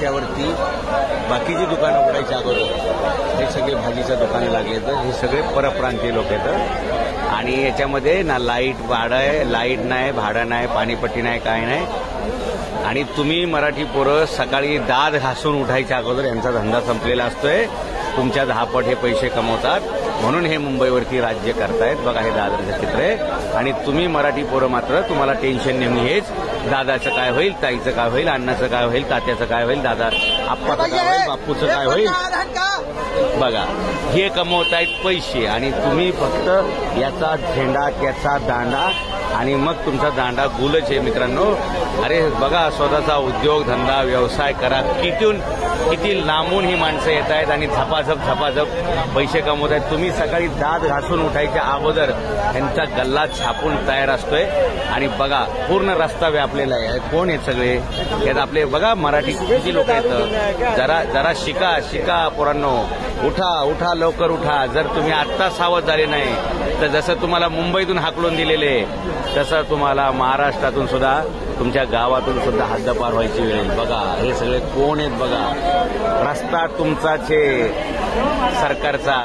रस्त्यावरती बाकीची दुकानं उघडायच्या अगोदर हे सगळे भाजीचं दुकानं लागले तर हे सगळे परप्रांतीय लोक येतात आणि याच्यामध्ये ना लाईट भाडं आहे, लाईट नाही, भाडं नाही, पाणीपट्टी नाही, काय नाही. आणि तुम्ही मराठी पोरं सकाळी दात घासून उठायच्या अगोदर यांचा धंदा संपलेला असतोय. तुमच्या 10 पट हे पैसे कमवतात म्हणून हे मुंबईवरती राज्य करतायत. बघा हे दादरचं चित्र आहे. आणि तुम्ही मराठी पोरं मात्र तुम्हाला टेन्शन नेहमी हेच, दादाचं काय होईल, ताईचं काय होईल, अण्णाचं काय होईल, तात्याचं काय होईल, दादा आप्पाचं काय होईल, बापूचं काय होईल. बघा हे कमवतायत पैसे आणि तुम्ही फक्त याचा झेंडा त्याचा दांडा आणि मग तुमचा दांडा गुलच आहे मित्रांनो. अरे बघा स्वतःचा उद्योग धंदा व्यवसाय करा. किती लांबून ही माणसं येत आहेत आणि झपाझप पैसे कमवत आहेत. तुम्ही सकाळी दात घासून उठायच्या अगोदर यांचा गल्ला छापून तयार असतोय. आणि बघा पूर्ण रस्ता व्यापलेला आहे. कोण आहेत सगळे यात आपले बघा मराठी किती लोक आहेत. जरा शिका पोरांनो. उठा लवकर उठा. जर तुम्ही आत्ता सावध झाले नाही तर जसं तुम्हाला मुंबईतून हाकलून दिलेले तसं तुम्हाला महाराष्ट्रातून सुद्धा तुमच्या गावातून सुद्धा हद्दपार व्हायची वेळ येईल. बघा हे सगळे कोण आहेत बघा. रस्ता तुमचाच आहे सरकारचा.